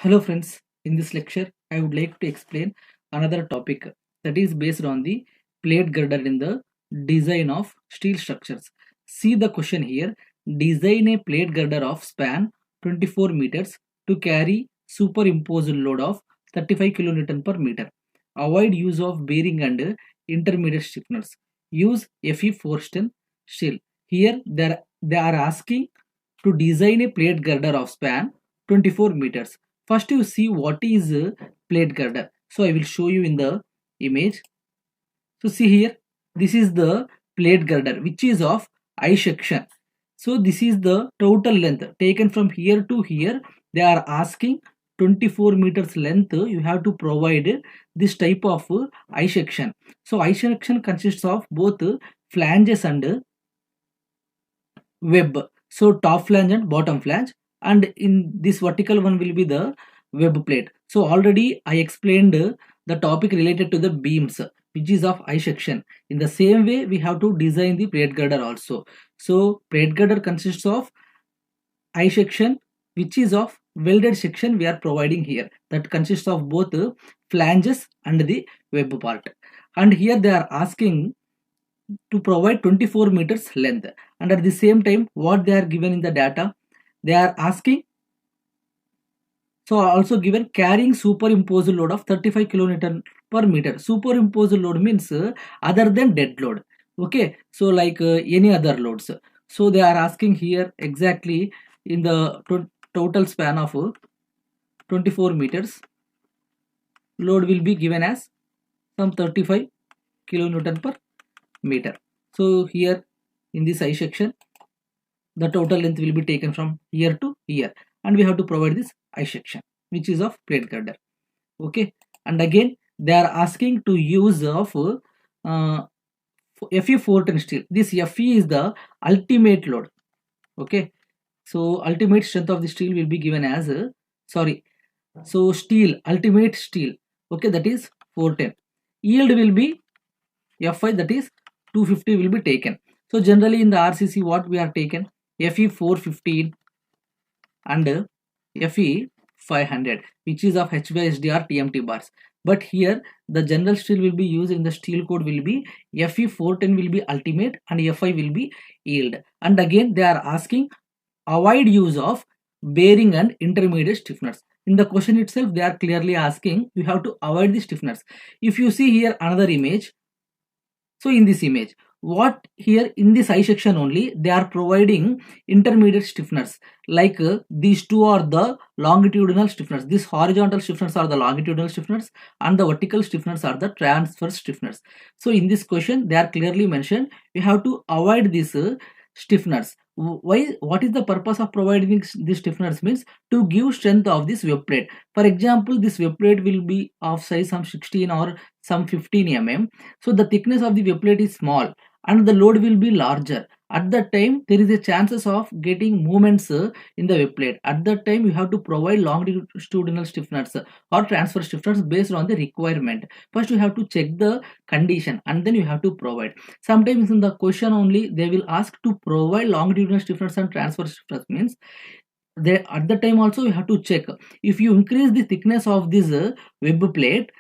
Hello friends, in this lecture I would like to explain another topic that is based on the plate girder in the design of steel structures. See the question here, design a plate girder of span 24 meters to carry superimposed load of 35 kN per meter. Avoid use of bearing and intermediate stiffeners. Use Fe forged steel. Here they are asking to design a plate girder of span 24 meters. First you see what is plate girder. So I will show you in the image. So see here, this is the plate girder which is of I section. So this is the total length taken from here to here. They are asking 24 meters length. You have to provide this type of I section. So I section consists of both flanges and web. So top flange and bottom flange, and in this vertical one will be the web plate. So already I explained the topic related to the beams which is of I section. In the same way we have to design the plate girder also. So plate girder consists of I section which is of welded section we are providing here, that consists of both flanges and the web part. And here they are asking to provide 24 meters length, and at the same time what they are given in the data, they are asking, so also given carrying superimposed load of 35 kilonewton per meter. Superimposed load means other than dead load, okay, so like any other loads. So they are asking here exactly in the total span of 24 meters load will be given as some 35 kilonewton per meter. So here in this I section the total length will be taken from here to here, and we have to provide this I section which is of plate girder, okay. And again they are asking to use of Fe 410 steel. This Fe is the ultimate load, okay. So ultimate strength of the steel will be given as so steel, ultimate steel, okay, that is 410. Yield will be Fi, that is 250 will be taken. So generally in the RCC what we are taken, Fe 415 and Fe 500 which is of HDD or TMT bars. But here the general steel will be used in the steel code will be Fe 410 will be ultimate and Fi will be yield. And again they are asking avoid use of bearing and intermediate stiffeners. In the question itself they are clearly asking you have to avoid the stiffeners. If you see here another image, so in this image what here in this I section only they are providing intermediate stiffeners, like these two are the longitudinal stiffeners, these horizontal stiffeners are the longitudinal stiffeners and the vertical stiffeners are the transverse stiffeners. So in this question they are clearly mentioned you have to avoid these stiffeners. Why? What is the purpose of providing these stiffeners? Means to give strength of this web plate. For example, this web plate will be of size some 16 or some 15 mm. So the thickness of the web plate is small and the load will be larger. At that time there is a chances of getting movements in the web plate. At that time you have to provide longitudinal stiffeners or transfer stiffeners based on the requirement. First you have to check the condition and then you have to provide. Sometimes in the question only they will ask to provide longitudinal stiffeners and transfer stiffeners, means they at the time also you have to check if you increase the thickness of this web plate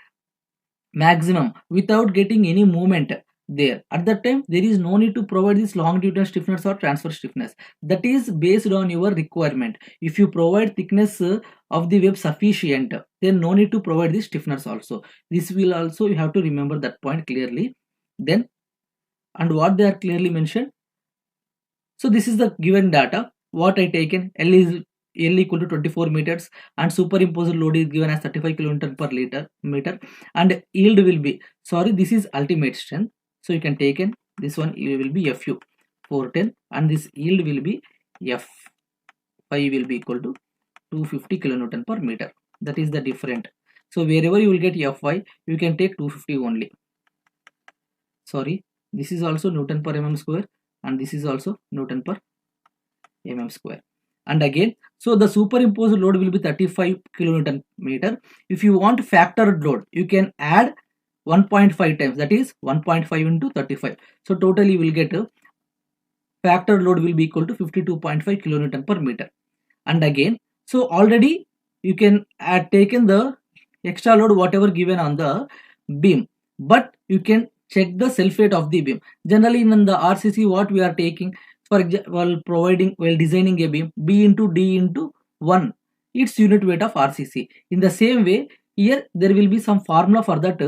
maximum without getting any movement there, at that time there is no need to provide this longitudinal stiffness or transfer stiffness. That is based on your requirement. If you provide thickness of the web sufficient, then no need to provide this stiffness also. This will also you have to remember that point clearly. Then and what they are clearly mentioned, so this is the given data what I taken. L equal to 24 meters and superimposed load is given as 35 kilonewton per meter, and yield will be, this is ultimate strength, so you can take in this one will be Fu 410 and this yield will be F5 will be equal to 250 kilonewton per meter. That is the different. So wherever you will get Fy you can take 250 only. This is also Newton per mm square and this is also Newton per mm square. And again, so the superimposed load will be 35 kilonewton meter. If you want factored load, you can add 1.5 times, that is 1.5 into 35. So totally you will get a factored load will be equal to 52.5 kilonewton per meter. And again, so already you can add taken the extra load whatever given on the beam, but you can check the self weight of the beam. Generally in the RCC what we are taking, for example, while designing a beam, B into D into 1, its unit weight of RCC. In the same way, here there will be some formula for that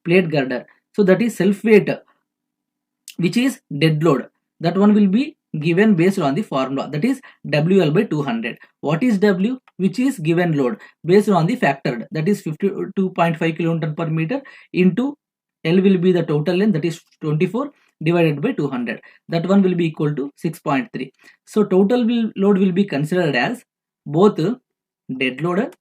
plate girder. So that is self weight, which is dead load. That one will be given based on the formula, that is WL by 200. What is W? Which is given load based on the factored, that is 52.5 kN per meter into L will be the total length, that is 24 divided by 200. That one will be equal to 6.3. So total load will be considered as both dead load and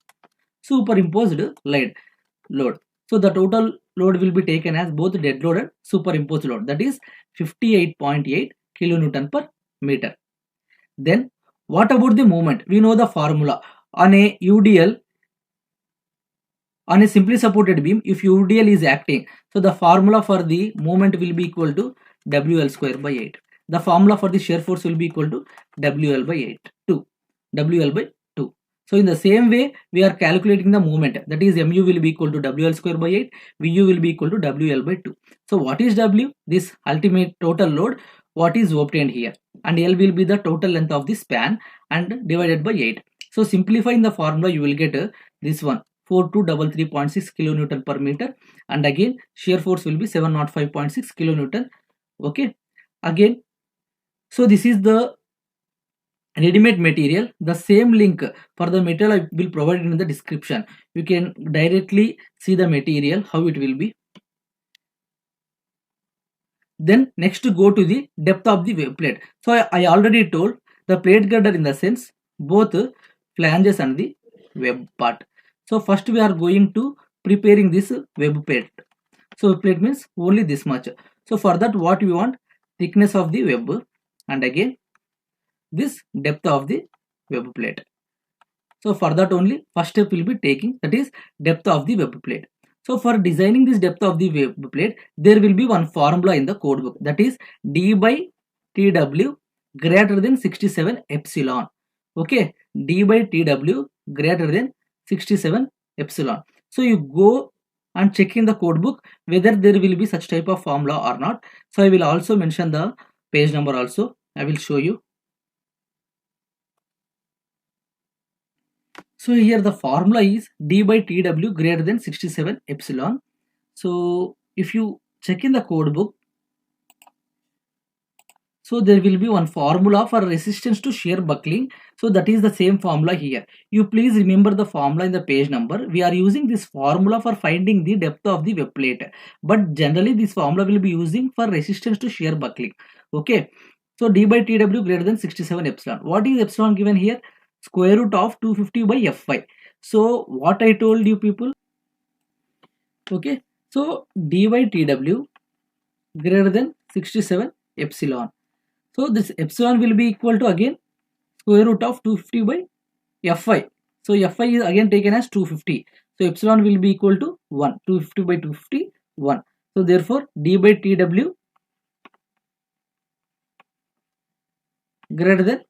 superimposed load. So the total load will be taken as both dead load and superimposed load, that is 58.8 kilonewton per meter. Then what about the moment? We know the formula. On a UDL, on a simply supported beam, if UDL is acting, so the formula for the moment will be equal to WL square by 8. The formula for the shear force will be equal to WL by 8, 2. WL by 2. So in the same way, we are calculating the moment, that is MU will be equal to WL square by 8, VU will be equal to WL by 2. So what is W? This ultimate total load, what is obtained here, and L will be the total length of the span and divided by 8. So simplifying the formula, you will get this one, 4233.6 kilonewton per meter, and again shear force will be 705.6 kilonewton. Okay, again, so this is the ready-made material. The same link for the material I will provide in the description. You can directly see the material, how it will be. Then next to go to the depth of the web plate. So I already told the plate girder in the sense both flanges and the web part. So first we are going to preparing this web plate. So plate means only this much. So for that what we want, thickness of the web, and again this depth of the web plate. So for that only first step will be taking, that is depth of the web plate. So for designing this depth of the web plate, there will be one formula in the code book, that is D by TW greater than 67 epsilon. Okay, D by TW greater than 67 epsilon. So you go and check in the code book whether there will be such type of formula or not. So I will also mention the page number also. I will show you. So here the formula is D by TW greater than 67 epsilon. So if you check in the code book, so there will be one formula for resistance to shear buckling. So that is the same formula here. You please remember the formula in the page number. We are using this formula for finding the depth of the web plate. But generally this formula will be using for resistance to shear buckling. Okay. So D by TW greater than 67 epsilon. What is epsilon given here? Square root of 250 by Fy. So what I told you people. Okay. So D by TW greater than 67 epsilon. So this epsilon will be equal to again square root of 250 by Fy. So Fy is again taken as 250. So epsilon will be equal to 1. 250 by 250, 1. So therefore D by TW greater than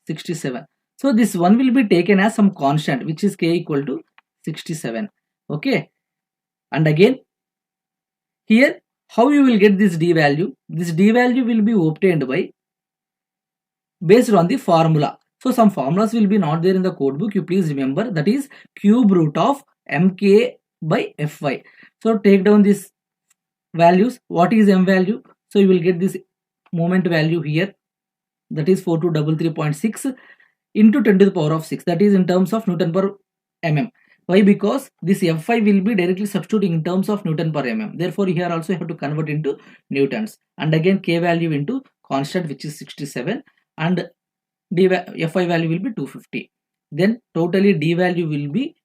67. So this one will be taken as some constant, which is K equal to 67. Okay. And again here how you will get this D value? This D value will be obtained by based on the formula. So some formulas will be not there in the code book. You please remember, that is cube root of mk by Fy. So take down these values. What is m value? So you will get this moment value here, that is 4233.6 into 10 to the power of 6, that is in terms of Newton per mm. Why? Because this Fy will be directly substituting in terms of Newton per mm. Therefore here also you have to convert into newtons, and again K value into constant, which is 67, and Fy value will be 250. Then totally D value will be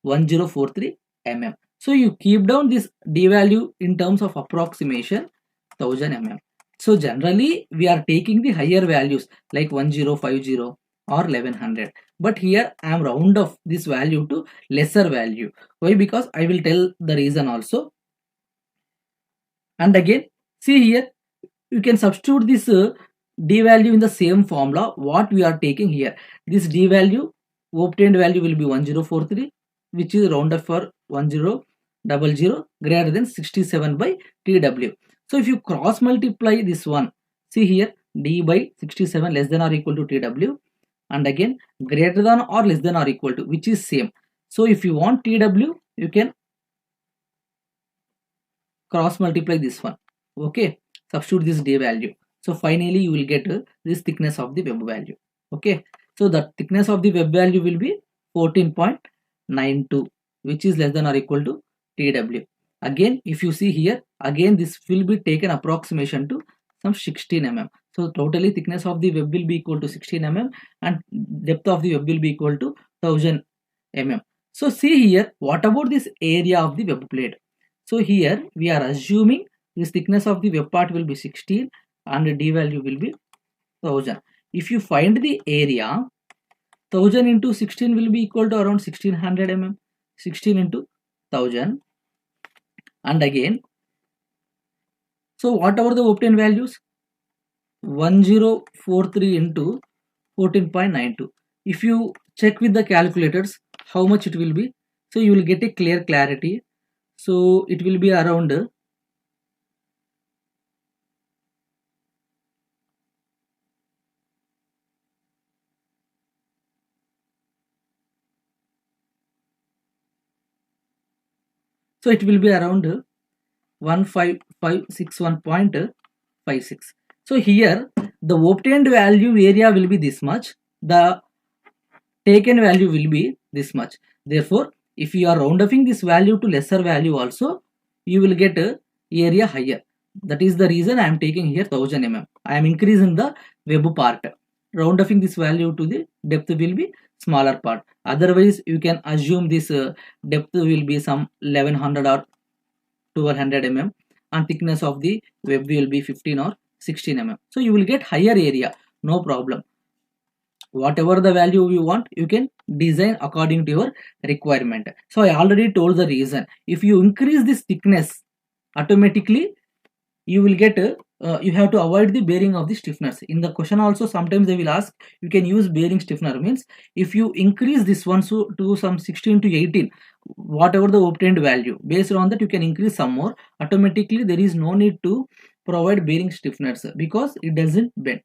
1043 mm. So you keep down this D value in terms of approximation 1000 mm. So generally we are taking the higher values like 1050 or 1100, but here I am round off this value to lesser value. Why? Because I will tell the reason also. And again see here, you can substitute this D value in the same formula what we are taking here. This D value obtained value will be 1043, which is round up for 1000 greater than 67 by TW. So if you cross multiply this one, see here D by 67 less than or equal to TW, and again greater than or less than or equal to, which is same. So if you want TW, you can cross multiply this one. Okay, substitute this D value. So finally you will get this thickness of the web value. Okay, so the thickness of the web value will be 14.92, which is less than or equal to TW. Again, if you see here, again this will be taken approximation to some 16 mm. So totally thickness of the web will be equal to 16 mm and depth of the web will be equal to 1000 mm. So see here, what about this area of the web plate? So here we are assuming this thickness of the web part will be 16 and the D value will be 1000. If you find the area, 1000 into 16 will be equal to around 1600 mm. 16 into 1000, and again, so whatever the obtained values, 1043 into 14.92. If you check with the calculators how much it will be, so you will get a clear clarity. So it will be around 15561.56. So here the obtained value area will be this much, the taken value will be this much. Therefore, if you are round upping this value to lesser value also, you will get area higher. That is the reason I am taking here 1000 mm. I am increasing the web part. Round upping this value to the depth will be smaller part. Otherwise, you can assume this depth will be some 1100 or 1200 mm and thickness of the web will be 15 or 16 mm. So you will get higher area, no problem. Whatever the value you want, you can design according to your requirement. So I already told the reason. If you increase this thickness, automatically you will get you have to avoid the bearing of the stiffeners. In the question also sometimes they will ask, you can use bearing stiffener, means if you increase this one so to some 16 to 18, whatever the obtained value, based on that you can increase some more. Automatically there is no need to provide bearing stiffeners because it doesn't bend.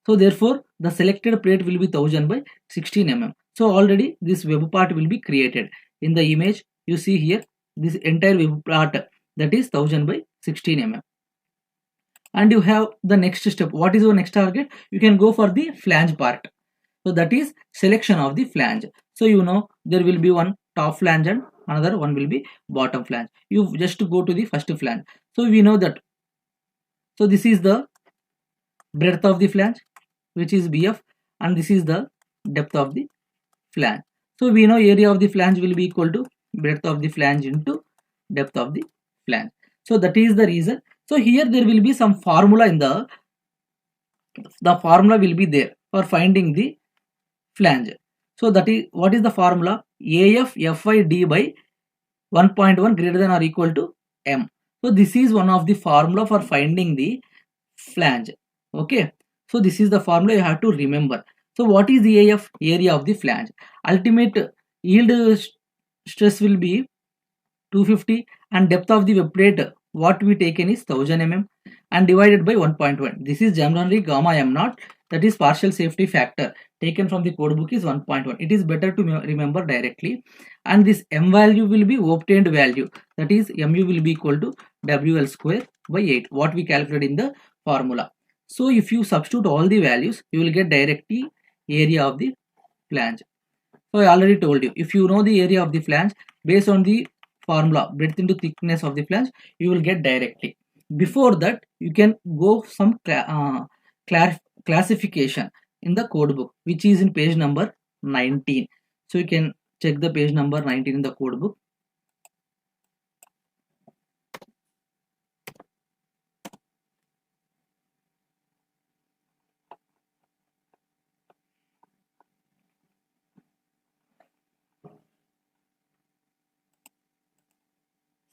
So therefore the selected plate will be 1000 by 16 mm. So already this web part will be created. In the image you see here, this entire web part, that is 1000 by 16 mm. And you have the next step. What is your next target? You can go for the flange part. So that is selection of the flange. So you know there will be one top flange and another one will be bottom flange. You just go to the first flange. So we know that. So this is the breadth of the flange, which is BF, and this is the depth of the flange. So we know area of the flange will be equal to breadth of the flange into depth of the flange. So that is the reason. So here there will be some formula in the formula will be there for finding the flange. So that is, what is the formula? AF FID by 1.1 greater than or equal to M. So this is one of the formula for finding the flange. Okay. So this is the formula you have to remember. So what is the AF? Area of the flange. Ultimate yield stress will be 250 and depth of the web plate what we taken is 1000 mm and divided by 1.1. This is generally gamma m0, that is partial safety factor taken from the code book is 1.1. It is better to remember directly, and this m value will be obtained value, that is mu will be equal to wl square by 8, what we calculate in the formula. So if you substitute all the values, you will get directly area of the flange. So I already told you, if you know the area of the flange based on the formula breadth into thickness of the flange, you will get directly. Before that, you can go some classification in the code book, which is in page number 19. So you can check the page number 19 in the code book.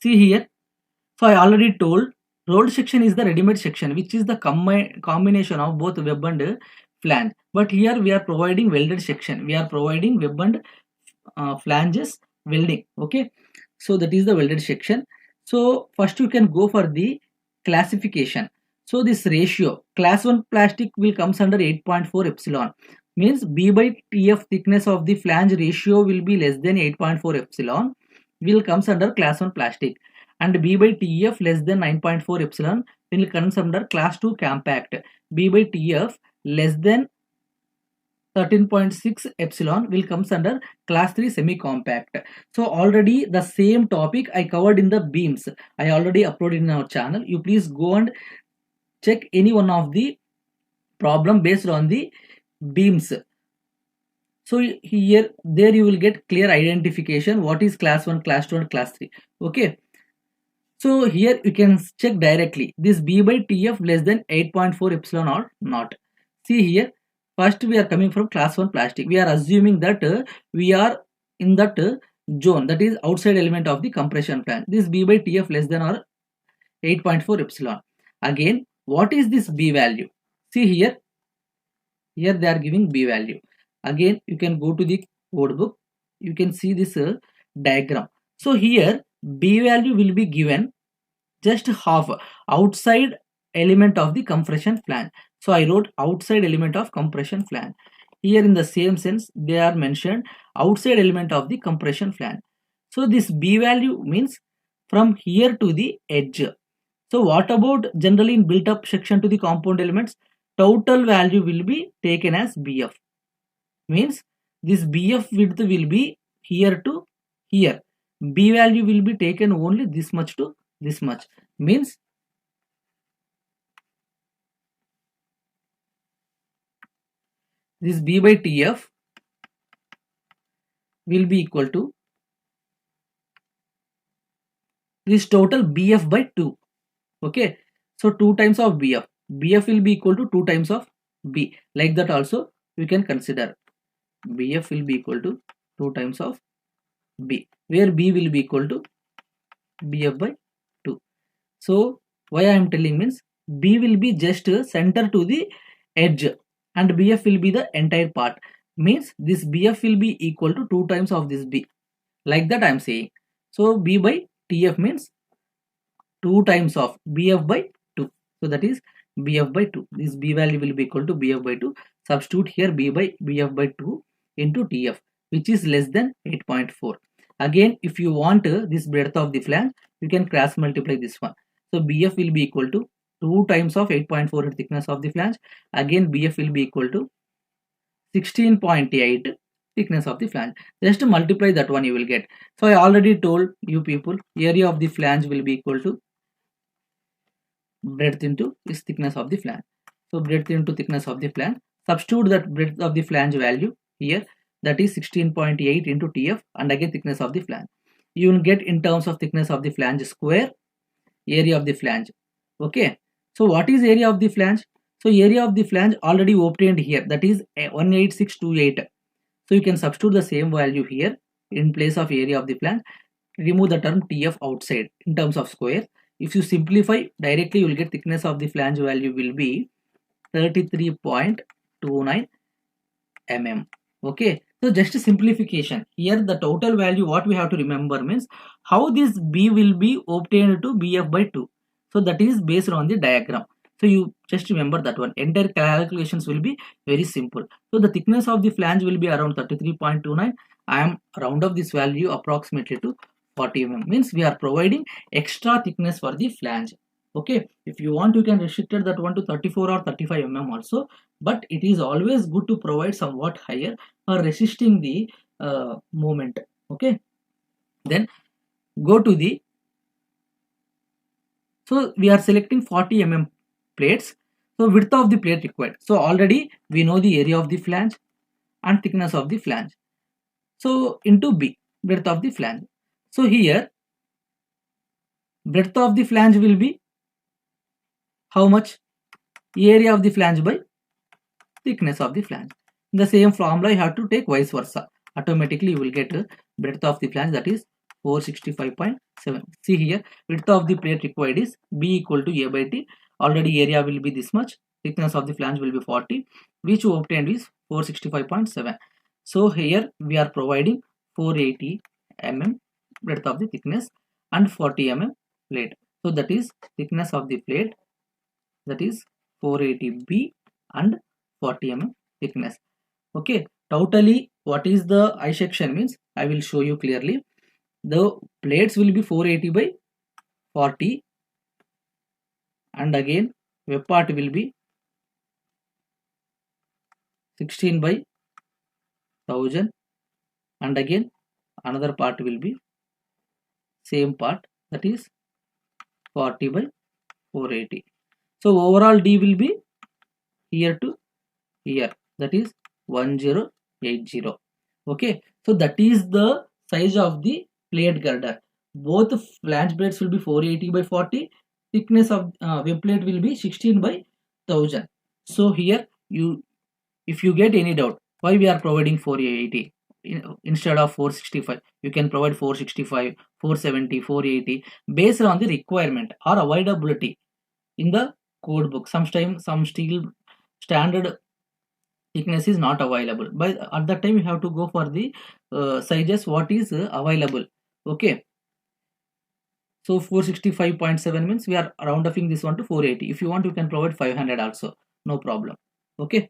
See here, so I already told rolled section is the ready-made section, which is the combination of both web and flange, but here we are providing welded section, we are providing web and flanges welding. Okay, so that is the welded section. So first you can go for the classification. So this ratio, class 1 plastic will comes under 8.4 epsilon, means B by TF thickness of the flange ratio will be less than 8.4 epsilon, will comes under class 1 plastic, and B by TF less than 9.4 epsilon will comes under class 2 compact. B by TF less than 13.6 epsilon will comes under class 3 semi compact. So already the same topic I covered in the beams, I already uploaded in our channel. You please go and check any one of the problem based on the beams. So here there you will get clear identification what is class 1, class 2 and class 3. Okay, so here you can check directly this B by TF less than 8.4 epsilon or not. See here, first we are coming from class 1 plastic, we are assuming that we are in that zone, that is outside element of the compression plan. This B by TF less than or 8.4 epsilon. Again, what is this B value? See here, here they are giving B value. Again you can go to the code book, you can see this diagram. So here B value will be given just half outside element of the compression flange. So I wrote outside element of compression flange. Here in the same sense they are mentioned outside element of the compression flange. So this B value means from here to the edge. So what about generally in built up section to the compound elements? Total value will be taken as BF. Means this BF width will be here to here. B value will be taken only this much to this much. Means this B by TF will be equal to this total BF by 2. Okay, so 2 times of BF. BF will be equal to 2 times of B. Like that also you can consider. BF will be equal to 2 times of B, where B will be equal to BF by 2. So why I am telling means B will be just center to the edge and BF will be the entire part. Means this BF will be equal to 2 times of this B. Like that I am saying. So B by TF means 2 times of BF by 2. So that is BF by 2. This B value will be equal to BF by 2. Substitute here B by BF by 2 into TF, which is less than 8.4. Again, if you want this breadth of the flange, you can cross multiply this one. So BF will be equal to 2 times of 8.4 thickness of the flange. Again, BF will be equal to 16.8 thickness of the flange. Just to multiply that one you will get. So I already told you people area of the flange will be equal to breadth into this thickness of the flange. So breadth into thickness of the flange. Substitute that breadth of the flange value here, that is 16.8 into TF, and again thickness of the flange. You will get in terms of thickness of the flange square area of the flange. Okay, so what is area of the flange? So area of the flange already obtained here, that is 18628. So you can substitute the same value here in place of area of the flange. Remove the term TF outside in terms of square. If you simplify directly, you will get thickness of the flange value will be 33.29 mm. Okay, so just a simplification here, the total value what we have to remember means how this B will be obtained to BF by 2. So that is based on the diagram. So you just remember that one. Entire calculations will be very simple. So the thickness of the flange will be around 33.29. I am round up this value approximately to 40 mm. Means we are providing extra thickness for the flange. Okay, if you want you can restrict that one to 34 or 35 mm also, but it is always good to provide somewhat higher for resisting the movement. Okay, then go to the, so we are selecting 40 mm plates. So width of the plate required, so already we know the area of the flange and thickness of the flange, so into B, breadth of the flange. So here breadth of the flange will be how much? Area of the flange by thickness of the flange. In the same formula you have to take vice versa. Automatically you will get breadth of the flange, that is 465.7. See here, width of the plate required is B equal to A by T. Already area will be this much. thickness of the flange will be 40, which we obtained is 465.7. So here we are providing 480 mm breadth of the thickness and 40 mm plate. So that is thickness of the plate, that is 480B and 40 mm thickness. Okay, totally what is the I section means I will show you clearly. The plates will be 480 by 40, and again web part will be 16 by 1000, and again another part will be same part, that is 40 by 480. So overall D will be here to here, that is 1080. Okay, so that is the size of the plate girder. Both flange plates will be 480 by 40, thickness of web plate will be 16 by 1000. So here you, if you get any doubt why we are providing 480 instead of 465, you can provide 465, 470, 480 based on the requirement or avoidability in the code book. Sometimes some steel standard thickness is not available, but at that time you have to go for the sizes what is available. Okay, so 465.7 means we are round offing this one to 480. If you want, you can provide 500 also, no problem. Okay,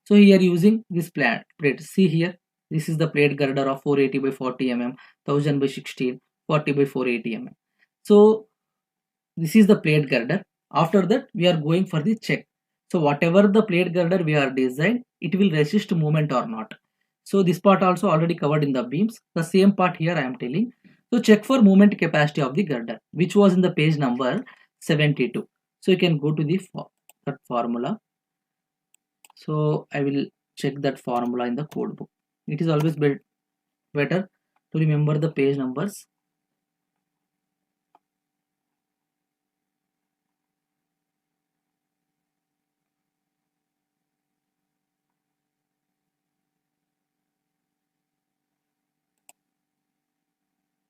so here using this plate, see here, this is the plate girder of 480 by 40 mm, 1000 by 16, 40 by 480 mm. So this is the plate girder. After that we are going for the check. So whatever the plate girder we are designed, it will resist movement or not. So this part also already covered in the beams. The same part here I am telling. So check for movement capacity of the girder, which was in the page number 72. So you can go to the that formula. So I will check that formula in the code book. It is always better to remember the page numbers.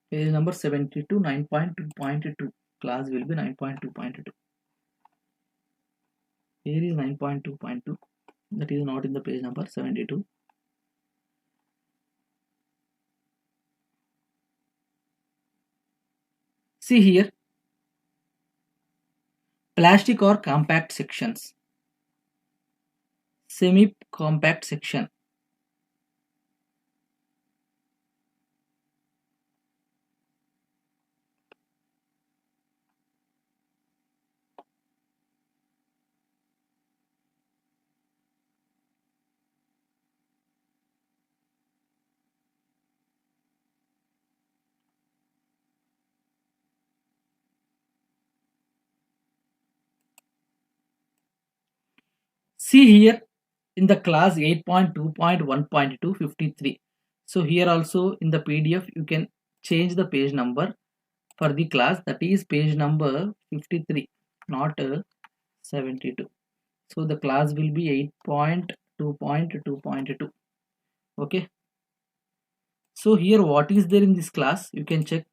Page number 72, 9.2.2. Class will be 9.2.2. Here is 9.2.2. That is not in the page number 72. See here, plastic or compact sections, semi-compact section. See here in the class 8.2.1.253. So here also in the PDF you can change the page number for the class, that is page number 53, not 72. So the class will be 8.2.2.2. Okay, so here what is there in this class you can check.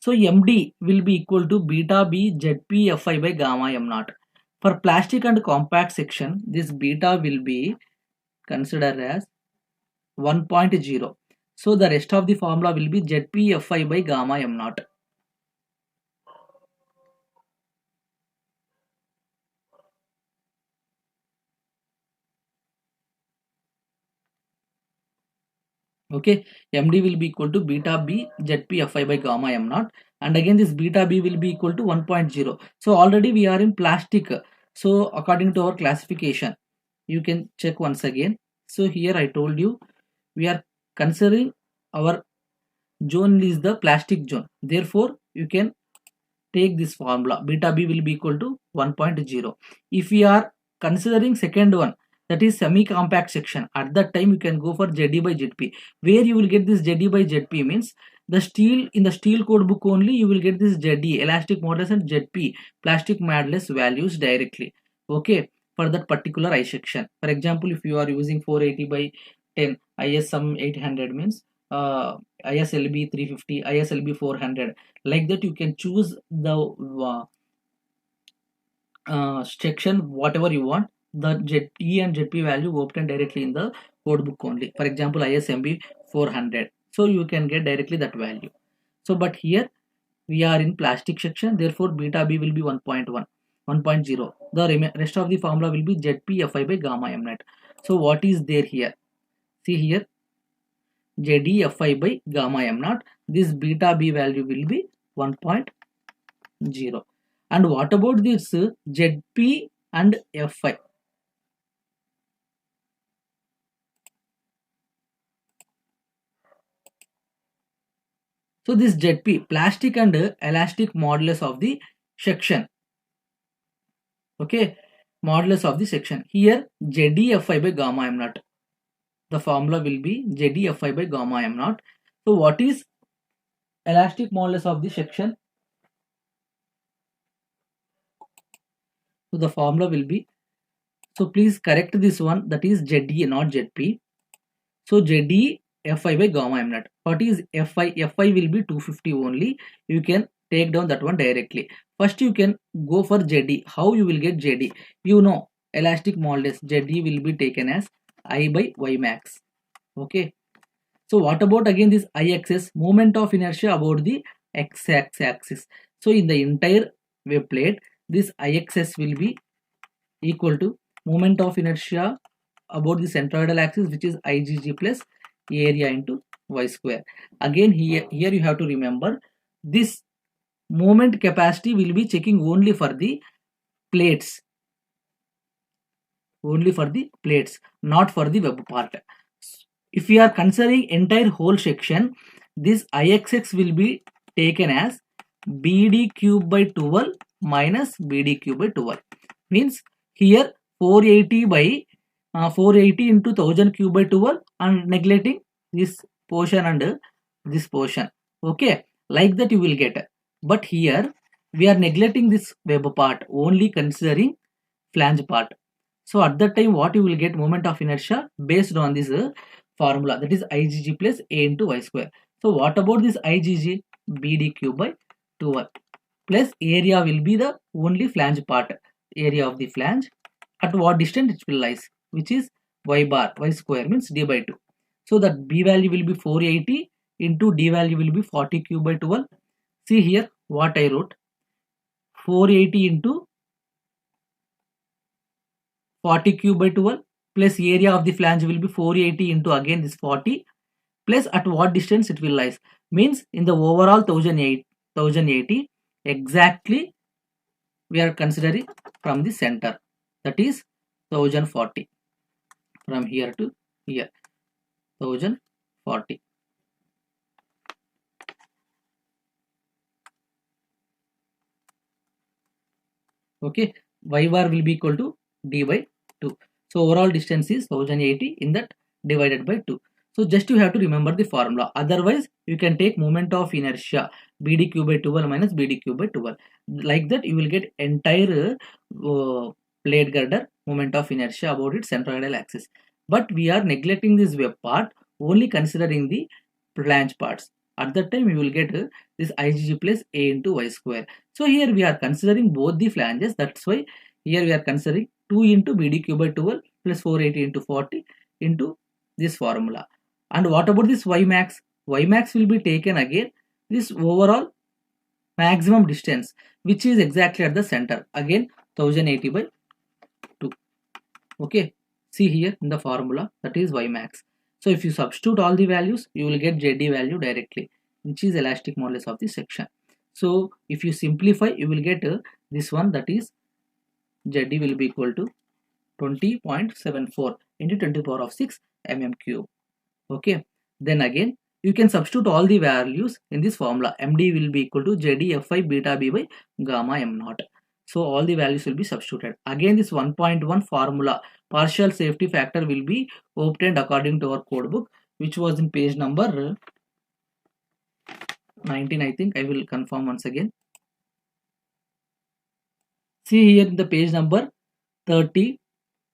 So MD will be equal to beta B ZP Fi by gamma M naught. For plastic and compact section, this beta will be considered as 1.0. So the rest of the formula will be ZP Fi by gamma M naught. Okay, MD will be equal to beta B ZP Fi by gamma M naught, and again this beta B will be equal to 1.0. So already we are in plastic. So according to our classification, you can check once again. So here I told you we are considering our zone is the plastic zone. Therefore, you can take this formula. Beta B will be equal to 1.0. If we are considering second one, that is semi-compact section, at that time you can go for ZD by ZP. Where you will get this ZD by ZP means the steel, in the steel code book only you will get this ZD, elastic modulus, and ZP, plastic modulus values directly. Okay, for that particular I section. For example, if you are using 480 by 10 ISM 800 means ISLB 350, ISLB 400, like that you can choose the section whatever you want, the ZE and ZP value obtained directly in the code book only. For example, ISMB 400, so you can get directly that value. So but here we are in plastic section, therefore beta B will be 1.1, 1.0. The rest of the formula will be ZPFI by gamma m naught. So what is there here? See here, ZDFI by gamma m naught. This beta B value will be 1.0. And what about this ZP and Fi? So this ZP, plastic and elastic modulus of the section. Okay, modulus of the section. Here ZDFI by gamma m naught. The formula will be ZDFI by gamma m naught. So what is elastic modulus of the section? So the formula will be, so please correct this one, that is ZE not ZP. So ZE Fi by gamma m naught. What is Fi? Fi will be 250 only. You can take down that one directly. First you can go for ZE. How you will get ZE? You know, elastic modulus ZE will be taken as I by Y max. Okay. So what about again this IXS, moment of inertia about the X axis. So in the entire wave plate, this IXS will be equal to moment of inertia about the centroidal axis, which is IgG plus area into y square. Again here you have to remember, this moment capacity will be checking only for the plates, not for the web part. If we are considering entire whole section, this IXX will be taken as BD cube by 12 minus BD cube by 12. Means here 480 by 480 into 1000 cube by 12 and neglecting this portion and this portion. Okay, like that you will get. But here we are neglecting this web part, only considering flange part. So at that time what you will get, moment of inertia based on this formula, that is IgG plus A into y square. So what about this IgG? BD cube by 12 plus area will be the only flange part, area of the flange, at what distance it will lies, which is y bar, y square means d by 2. So that B value will be 480 into D value will be 40 cube by 12. See here what I wrote, 480 into 40 cube by 12 plus area of the flange will be 480 into again this 40 plus at what distance it will lies, means in the overall 1080 exactly we are considering from the center, that is 1040, from here to here 1040. Okay, y bar will be equal to d by 2. So overall distance is 1080, in that divided by 2. So just you have to remember the formula. Otherwise you can take moment of inertia BD cube by 12 minus BD cube by 12. Like that you will get entire plate girder moment of inertia about its centroidal axis. But we are neglecting this web part, only considering the flange parts. At that time you will get this IgG plus A into y square. So here we are considering both the flanges. That's why here we are considering 2 into BD cube by 12 plus 480 into 40 into this formula. And what about this y max? Y max will be taken again this overall maximum distance, which is exactly at the center, again 1080 by 2. Okay, see here in the formula, that is y max. So if you substitute all the values, you will get ZD value directly, which is elastic modulus of the section. So if you simplify, you will get this one, that is ZD will be equal to 20.74 into 10 to the power of 6 mm cube. Okay, then again you can substitute all the values in this formula. MD will be equal to ZDFI beta B by gamma m naught. So all the values will be substituted. Again this 1.1 formula, partial safety factor, will be obtained according to our code book, which was in page number 19, I think. I will confirm once again. See here in the page number 30,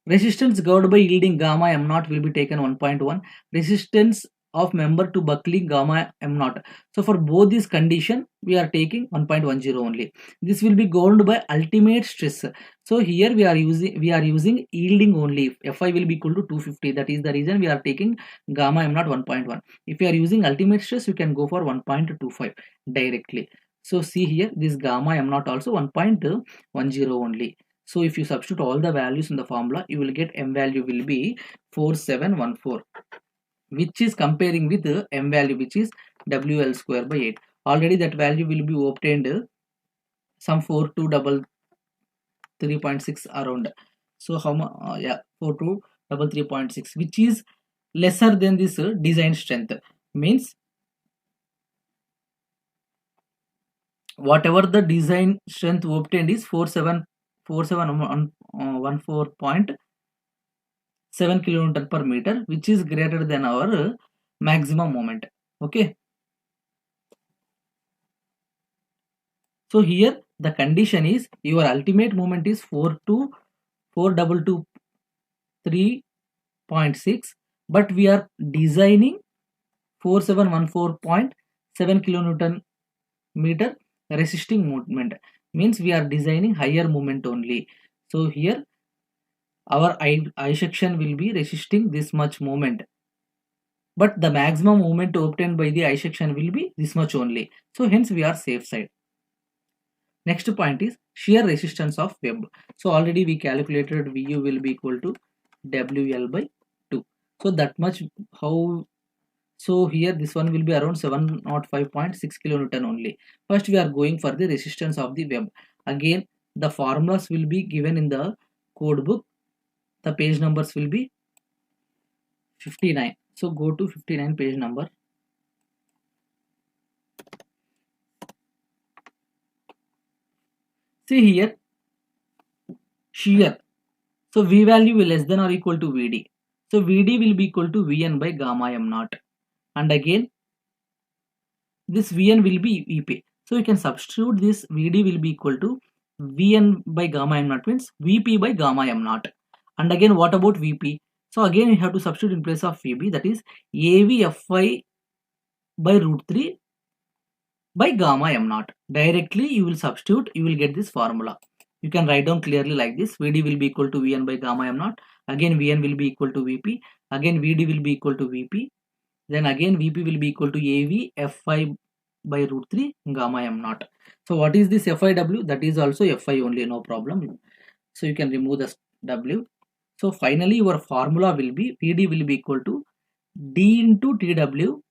resistance girded by yielding gamma m naught will be taken 1.1. Resistance of member to buckling gamma m naught. So for both these condition, we are taking 1.10 only. This will be governed by ultimate stress. So here we are using yielding only. Fi will be equal to 250. That is the reason we are taking gamma m naught 1.1. If you are using ultimate stress, you can go for 1.25 directly. So see here, this gamma m naught also 1.10 only. So if you substitute all the values in the formula, you will get m value will be 4714, which is comparing with the m value, which is wl square by 8. Already that value will be obtained some 4233.6 around. So how much? Yeah, 4233.6, which is lesser than this design strength. Means whatever the design strength obtained is 4714.7 kilonewton per meter, which is greater than our maximum moment. Okay. So here the condition is your ultimate moment is 4223.6, but we are designing 4714.7 kilonewton meter resisting movement. Means we are designing higher moment only. So here our I section will be resisting this much moment, but the maximum moment obtained by the I section will be this much only. So hence we are safe side. Next point is shear resistance of web. So already we calculated Vu will be equal to WL by 2. So that much how. So here this one will be around 705.6 kilonewton only. First we are going for the resistance of the web. Again the formulas will be given in the code book. The page numbers will be 59. So go to 59 page number. See here, shear. So V value will less than or equal to Vd. So Vd will be equal to Vn by gamma m naught. And again, this Vn will be Vp. So you can substitute this Vd will be equal to Vn by gamma m naught, means Vp by gamma m naught. And again, what about Vp? So again, you have to substitute in place of Vp, that is AVFi by root 3 by gamma m naught. Directly you will substitute, you will get this formula. You can write down clearly like this. Vd will be equal to Vn by gamma m naught. Again Vn will be equal to Vp. Again Vd will be equal to Vp. Then again Vp will be equal to AV Fi by root 3 gamma m naught. So what is this FIW? That is also Fi only, no problem. So you can remove the W. So finally your formula will be Vd will be equal to D into TW.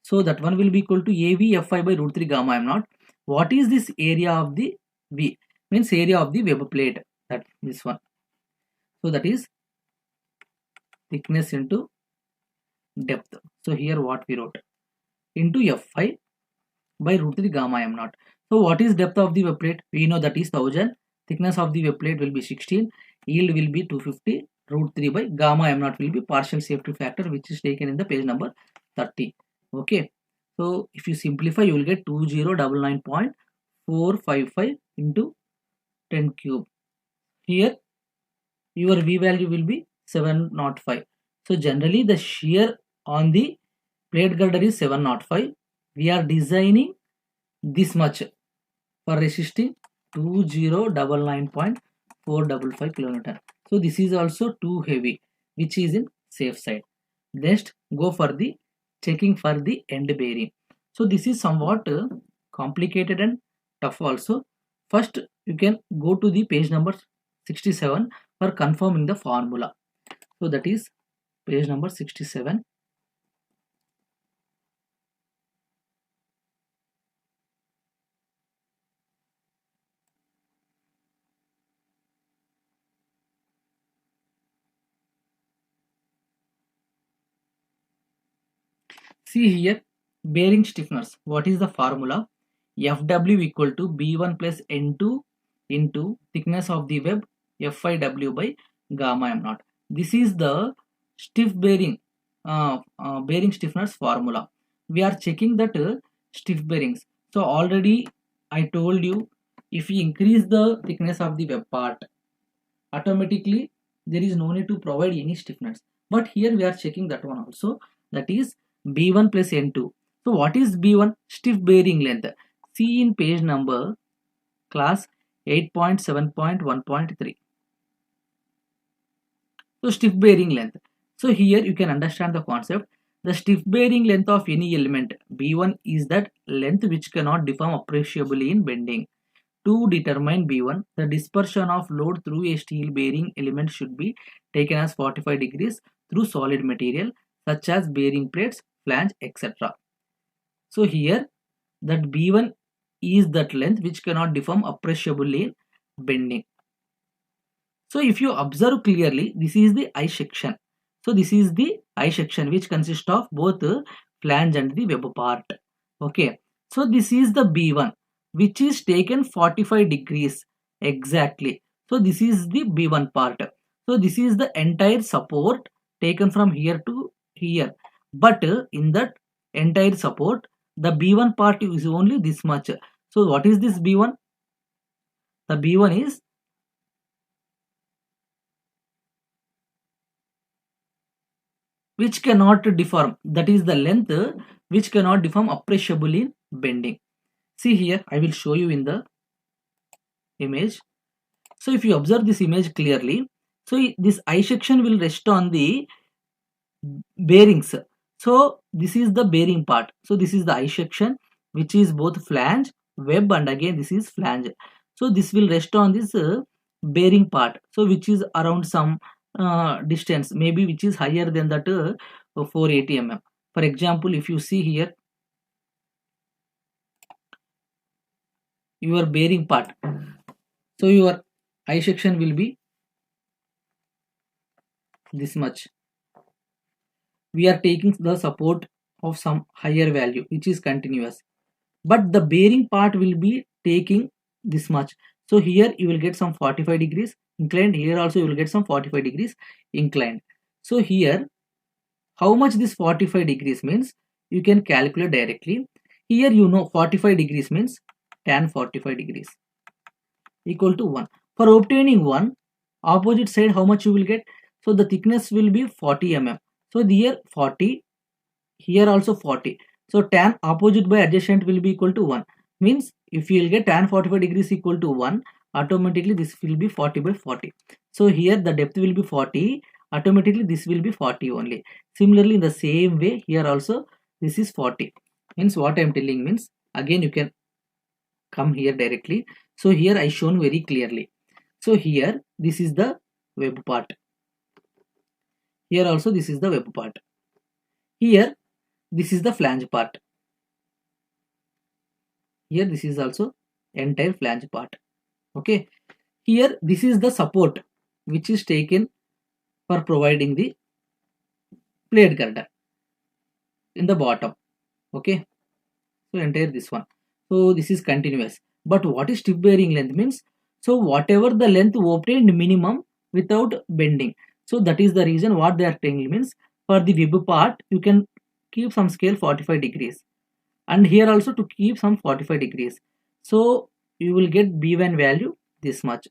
So that one will be equal to AV Fi by root 3 gamma m naught. What is this area of the V? Means area of the web plate, that this one. So that is thickness into depth. So here what we wrote into Fi by root 3 gamma m naught. So what is depth of the web plate? We know that is 1000. Thickness of the web plate will be 16. Yield will be 250. Root 3 by gamma m naught will be partial safety factor, which is taken in the page number 30. Okay. So if you simplify, you will get 2099.455 into 10 cube. Here your V value will be 705. So generally the shear on the plate girder is 705. We are designing this much for resisting 2099.455 kilonewton. So this is also too heavy, which is in safe side. Next go for the checking for the end bearing. So this is somewhat complicated and tough also. First you can go to the page number 67 for confirming the formula. So that is page number 67. See here, bearing stiffness. What is the formula? Fw equal to B1 plus N2 into thickness of the web FIW by gamma m naught. This is the stiff bearing bearing stiffness formula. We are checking that stiff bearings. So already I told you, if we increase the thickness of the web part, automatically there is no need to provide any stiffness. But here we are checking that one also. that is B1 plus N2. So what is B1? Stiff bearing length. See in page number class 8.7.1.3. So stiff bearing length. So here you can understand the concept. The stiff bearing length of any element B1 is that length which cannot deform appreciably in bending. To determine B1, the dispersion of load through a steel bearing element should be taken as 45 degrees through solid material such as bearing plates, flange, etc. So here that B1 is that length which cannot deform appreciably in bending. So if you observe clearly, this is the I section. So this is the I section which consists of both the flange and the web part. Okay. So this is the B1 which is taken 45 degrees exactly. So this is the B1 part. So this is the entire support taken from here to here. But in that entire support, the B1 part is only this much. So what is this B1? The B1 is which cannot deform, that is the length which cannot deform appreciably in bending. See here, I will show you in the image. So if you observe this image clearly, so this I section will rest on the bearings. So this is the bearing part. So this is the I section which is both flange, web, and again this is flange. So this will rest on this bearing part, so which is around some distance, maybe which is higher than that 480 mm. For example, if you see here your bearing part, so your I section will be this much. We are taking the support of some higher value which is continuous, but the bearing part will be taking this much. So here you will get some 45 degrees inclined, here also you will get some 45 degrees inclined. So here how much this 45 degrees means, you can calculate directly. Here you know 45 degrees means tan 45 degrees equal to 1. For obtaining 1, opposite side how much you will get? So the thickness will be 40 mm. So here 40, here also 40. So tan opposite by adjacent will be equal to 1. Means if you will get tan 45 degrees equal to 1, automatically this will be 40 by 40. So here the depth will be 40, automatically this will be 40 only. Similarly in the same way here also this is 40. Means what I am telling means, again you can come here directly. So here I shown very clearly. So here this is the web part. Here also this is the web part. Here this is the flange part. Here this is also entire flange part. Okay. Here this is the support which is taken for providing the plate girder in the bottom. Okay. So entire this one. So this is continuous. But what is stiff bearing length means? So whatever the length obtained minimum without bending. So that is the reason what they are telling means, for the web part you can keep some scale 45 degrees. And here also to keep some 45 degrees. So you will get B1 value this much.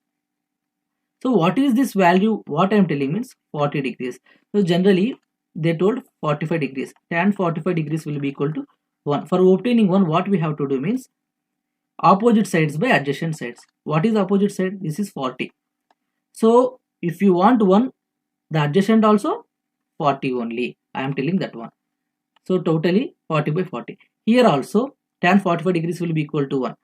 So what is this value? What I am telling means 40 degrees. So generally they told 45 degrees. Tan 45 degrees will be equal to 1. For obtaining 1, what we have to do means opposite sides by adjacent sides. What is opposite side? This is 40. So if you want 1, the adjacent also 40 only. I am telling that one. So totally 40 by 40. Here also tan 45 degrees will be equal to 1.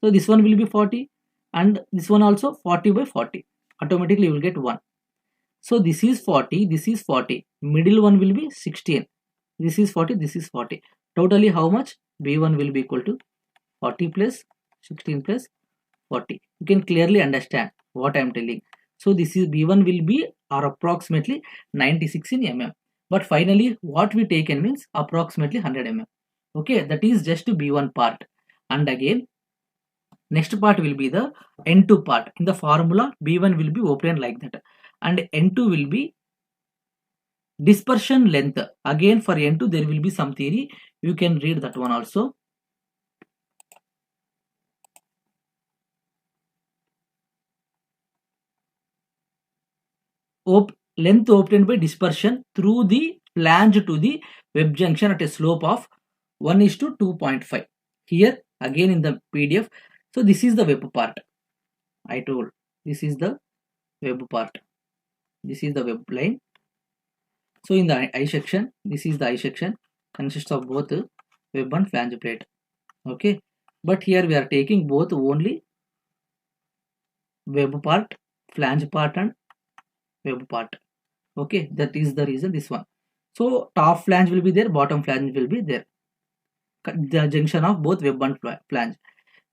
So this one will be 40 and this one also 40 by 40. Automatically you will get 1. So this is 40, this is 40. Middle one will be 16. This is 40, this is 40. Totally how much? B1 will be equal to 40 plus 16 plus 40. You can clearly understand what I am telling. So this is B1 will be or approximately 96 in mm. But finally what we taken means approximately 100 mm. Okay, that is just B1 part. And again next part will be the N2 part. In the formula B1 will be obtained like that. And N2 will be dispersion length. Again for N2 there will be some theory. You can read that one also. Length obtained by dispersion through the flange to the web junction at a slope of 1:2.5. Here again in the PDF. So this is the web part. I told this is the web part. This is the web line. So in the I section, this is the I section, consists of both web and flange plate. Okay, but here we are taking both only web part, flange part and web part. Okay, that is the reason this one. So top flange will be there, bottom flange will be there, the junction of both web and flange.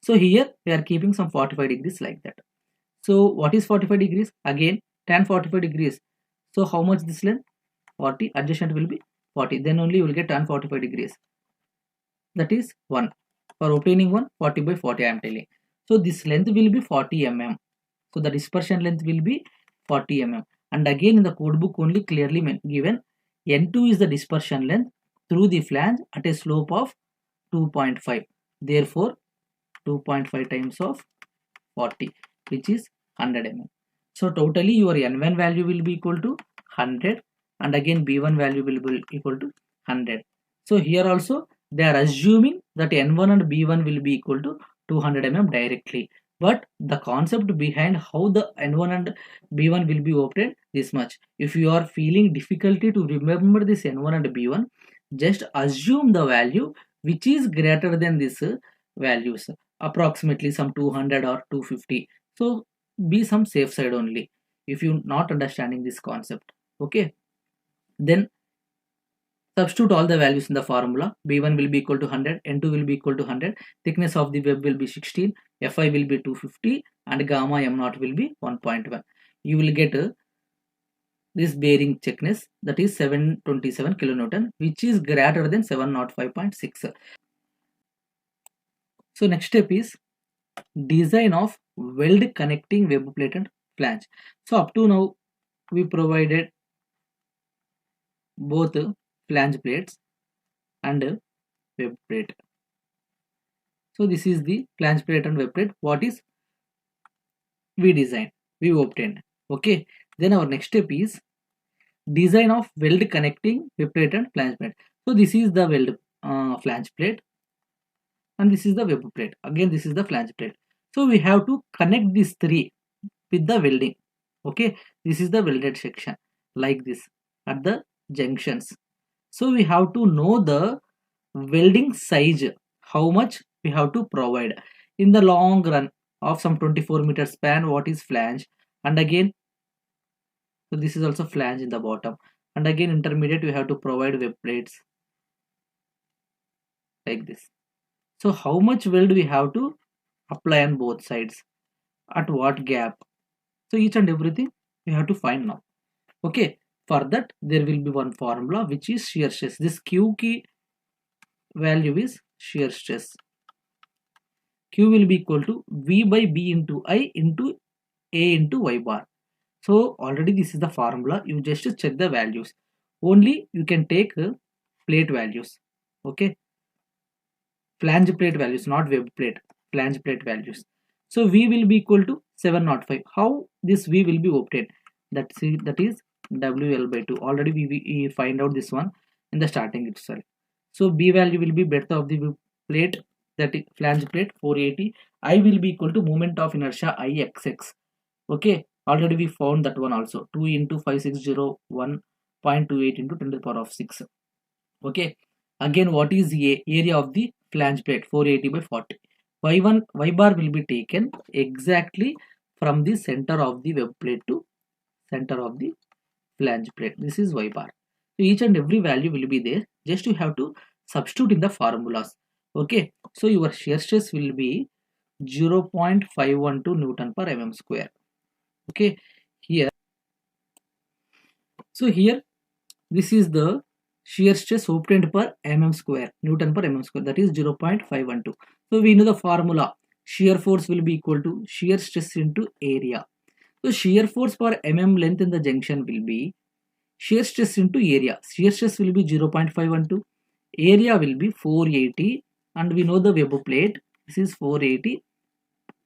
So here we are keeping some 45 degrees like that. So what is 45 degrees? Again tan 45 degrees. So how much this length? 40, adjacent will be 40, then only you will get tan 45 degrees. That is 1. For obtaining 1, 40 by 40 I am telling. So this length will be 40 mm. So the dispersion length will be 40 mm. And again in the code book only clearly given N2 is the dispersion length through the flange at a slope of 2.5. Therefore 2.5 times of 40, which is 100 mm. So totally your N1 value will be equal to 100 and again B1 value will be equal to 100. So here also they are assuming that N1 and B1 will be equal to 200 mm directly. But the concept behind how the N1 and B1 will be obtained this much. If you are feeling difficulty to remember this N1 and B1, just assume the value which is greater than this values, approximately some 200 or 250. So be some safe side only if you not understanding this concept. Okay, then substitute all the values in the formula. B1 will be equal to 100, N2 will be equal to 100, thickness of the web will be 16, Fi will be 250 and gamma M0 will be 1.1. You will get this bearing thickness, that is 727 kilonewton, which is greater than 705.6. So next step is design of weld connecting web plate and flange. So up to now we provided both flange plates and web plate. So this is the flange plate and web plate. What is we designed, we obtained. Okay, then our next step is design of weld connecting web plate and flange plate. So this is the weld flange plate and this is the web plate. Again this is the flange plate. So we have to connect these three with the welding. Okay, this is the welded section like this at the junctions. So we have to know the welding size, how much we have to provide in the long run of some 24 meter span. What is flange? And again, so this is also flange in the bottom, and again intermediate we have to provide web plates like this. So how much weld we have to apply on both sides, at what gap? So each and everything we have to find now. Okay, for that there will be one formula which is shear stress. This Q key value is shear stress. Q will be equal to V by B into I into A into Y bar. So already this is the formula. You just check the values. Only you can take plate values. Okay, flange plate values, not web plate. Flange plate values. So V will be equal to 705. How this V will be obtained? That is WL by 2. Already we find out this one in the starting itself. So B value will be breadth of the plate, that is flange plate 480. I will be equal to moment of inertia IXX. Okay, already we found that one also. 2 into 5601.28 into 10 to the power of 6. Okay, again what is the area of the flange plate? 480 by 40. Y bar will be taken exactly from the center of the web plate to center of the flange plate. This is Y bar. So each and every value will be there. Just you have to substitute in the formulas. Okay, so your shear stress will be 0.512 Newton per mm square. Okay, here, so here this is the shear stress obtained per mm square, Newton per mm square, that is 0.512. So we know the formula. Shear force will be equal to shear stress into area. So shear force per mm length in the junction will be shear stress into area. Shear stress will be 0.512. Area will be 480, and we know the web plate. This is 480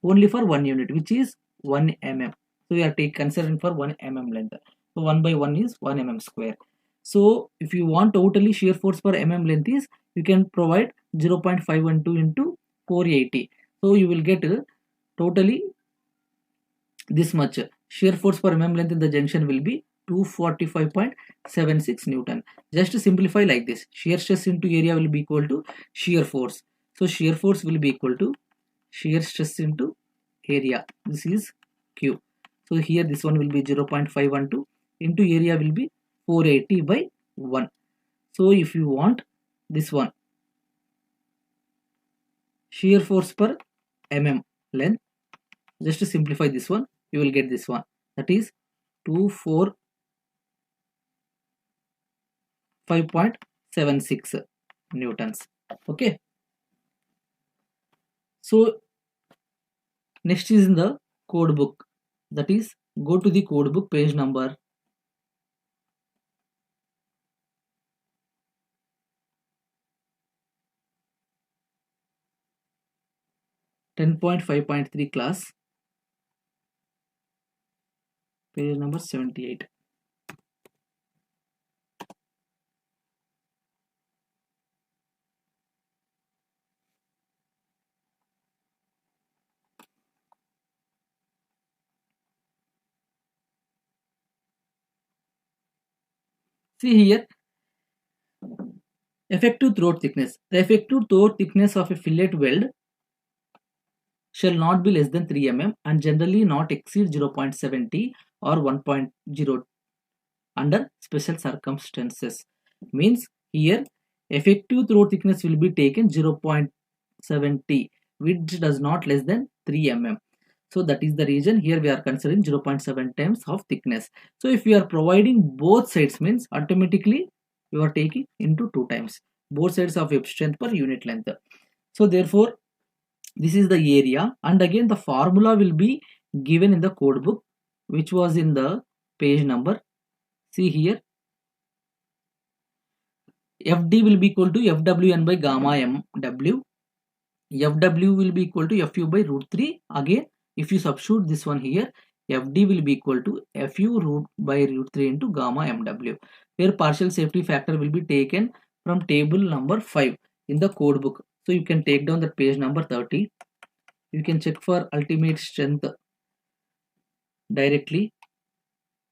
only for 1 unit, which is 1 mm. So we are considering for 1 mm length. So 1 by 1 is 1 mm square. So if you want totally shear force per mm length is, you can provide 0.512 into 480. So you will get totally this much. Shear force per mm length in the junction will be 245.76 Newton. Just to simplify like this, shear stress into area will be equal to shear force. So shear force will be equal to shear stress into area. This is Q. So here this one will be 0.512 into area will be 480 by 1. So if you want this one, shear force per mm length, just to simplify this one, you will get this one, that is 245.76 newtons. Okay, so next is in the code book, that is go to the code book page number 10.5.3 class, page number 78. See here, effective throat thickness. The effective throat thickness of a fillet weld shall not be less than 3 mm and generally not exceed 0.70 or 1.0 under special circumstances. Means here effective throat thickness will be taken 0.70, which does not less than 3 mm. So that is the reason here we are considering 0.7 times of thickness. So if we are providing both sides, means automatically you are taking into 2 times both sides of web strength per unit length. So therefore this is the area, and again the formula will be given in the code book, which was in the page number. See here, FD will be equal to FWN by gamma MW. FW will be equal to FU by root 3. Again, if you substitute this one here, FD will be equal to FU root by root 3 into gamma MW, where partial safety factor will be taken from table number 5 in the code book. So you can take down the page number 30. You can check for ultimate strength directly.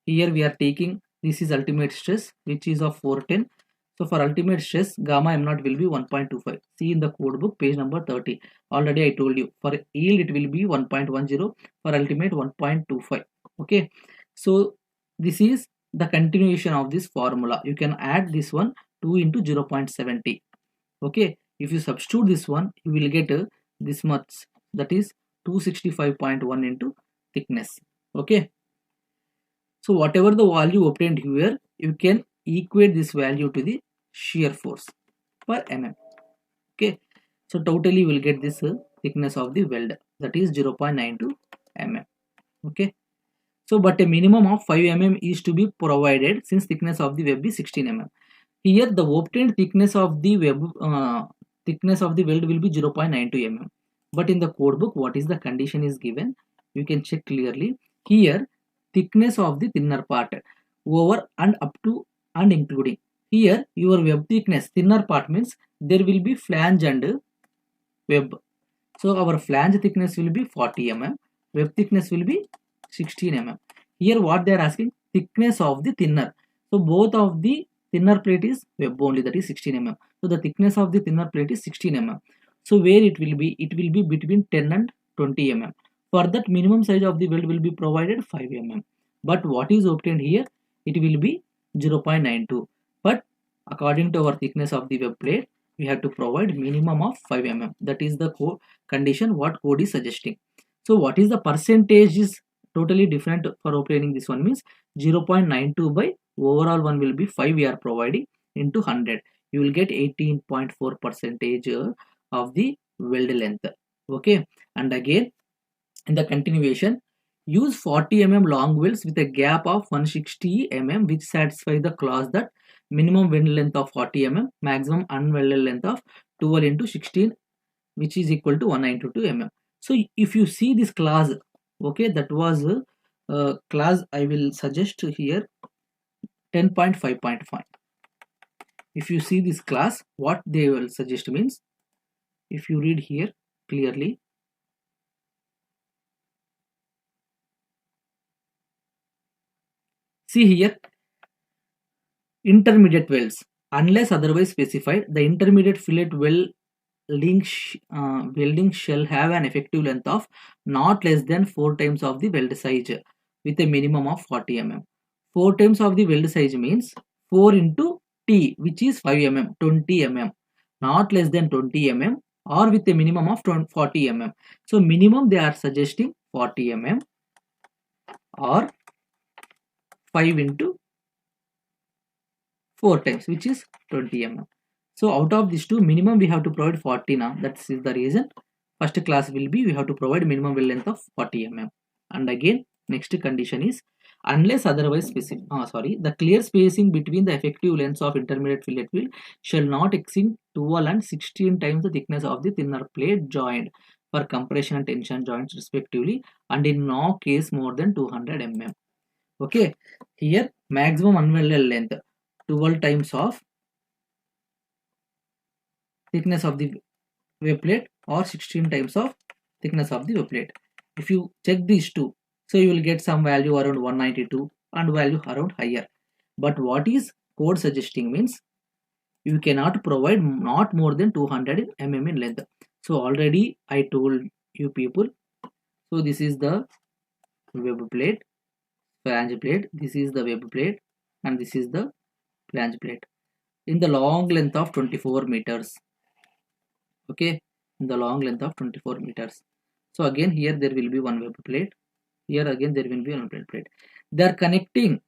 Here we are taking, this is ultimate stress, which is of 410. So for ultimate stress, gamma m0 will be 1.25. See in the code book page number 30. Already I told you, for yield it will be 1.10, for ultimate 1.25. Okay, so this is the continuation of this formula. You can add this one 2 into 0.70. Okay, if you substitute this one, you will get this much, that is 265.1 into thickness. Okay, so whatever the value obtained here, you can equate this value to the shear force per mm. Okay, so totally you will get this thickness of the weld, that is 0.92 mm. Okay, so but a minimum of 5 mm is to be provided since thickness of the web is 16 mm. Here the obtained thickness of the weld will be 0.92 mm. But in the code book, what is the condition is given? You can check clearly. Here, thickness of the thinner part over and up to and including. Here, your web thickness, thinner part means there will be flange and web. So our flange thickness will be 40 mm, web thickness will be 16 mm. Here what they are asking, thickness of the thinner. So both of the thinner plate is web only, that is 16 mm. So the thickness of the thinner plate is 16 mm. So where it will be between 10 and 20 mm. For that minimum size of the weld will be provided 5 mm. But what is obtained here, it will be 0.92. But according to our thickness of the web plate, we have to provide minimum of 5 mm. That is the condition what code is suggesting. So what is the percentage is totally different for obtaining this one, means 0.92 by overall one will be 5 we are providing into 100. You will get 18.4 percentage of the weld length. Okay, and again in the continuation, use 40 mm long welds with a gap of 160 mm which satisfy the clause that minimum weld length of 40 mm, maximum unwelded length of 12 into 16, which is equal to 192 mm. So if you see this clause, okay, that was clause I will suggest here 10.5.5. if you see this class, what they will suggest means, if you read here clearly, see here, intermediate welds, unless otherwise specified, the intermediate fillet welding shall have an effective length of not less than 4 times of the weld size with a minimum of 40 mm. 4 times of the weld size means 4 into T, which is 5 mm, 20 mm, not less than 20 mm, or with a minimum of 40 mm. So minimum they are suggesting 40 mm or 5 into 4 times, which is 20 mm. So out of these two, minimum we have to provide 40 now. That is the reason first class will be we have to provide minimum weld length of 40 mm. And again, next condition is unless otherwise specific. The clear spacing between the effective lengths of intermediate fillet weld shall not exceed 12 and 16 times the thickness of the thinner plate joint for compression and tension joints respectively, and in no case more than 200 mm. Okay, here maximum unwelded length 12 times of thickness of the web plate or 16 times of thickness of the web plate. If you check these two, so you will get some value around 192 and value around higher. But what is code suggesting means you cannot provide not more than 200 mm in length. So already I told you people. So this is the web plate, flange plate. This is the web plate and this is the flange plate in the long length of 24 meters. Okay, in the long length of 24 meters. So again here there will be one web plate, here again there will be one web plate. They are connecting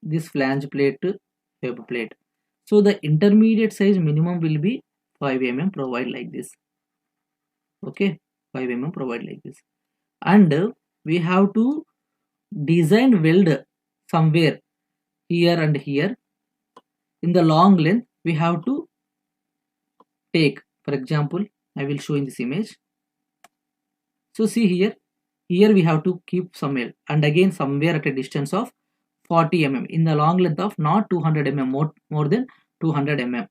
this flange plate to web plate. So the intermediate size minimum will be 5 mm, provide like this. Okay, 5 mm provide like this. And we have to design weld somewhere here and here. In the long length we have to take, for example, I will show in this image. So see here, here we have to keep some L and again somewhere at a distance of 40 mm in the long length of not 200 mm, more than 200 mm.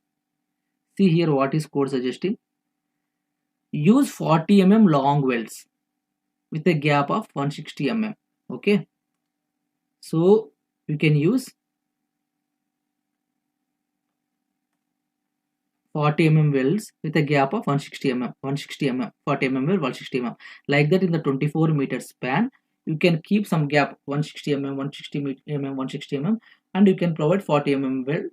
See here what is code suggesting. Use 40 mm long welds with a gap of 160 mm. Okay. So you can use 40 mm welds with a gap of 160 mm, 160 mm, 40 mm weld, 160 mm. Like that in the 24 meter span, you can keep some gap 160 mm, 160 mm, 160 mm, and you can provide 40 mm weld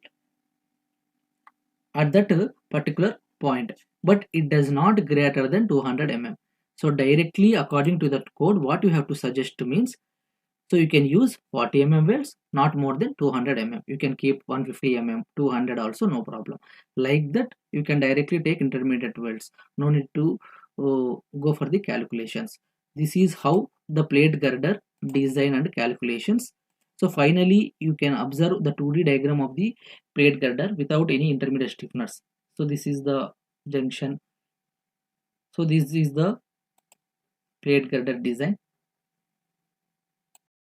at that particular point. But it does not greater than 200 mm. So directly according to that code, what you have to suggest means, so you can use 40 mm welds, not more than 200 mm. You can keep 150 mm, 200 also, no problem. Like that, you can directly take intermediate welds. No need to go for the calculations. This is how the plate girder design and calculations. So finally, you can observe the 2D diagram of the plate girder without any intermediate stiffeners. So this is the junction. So this is the plate girder design.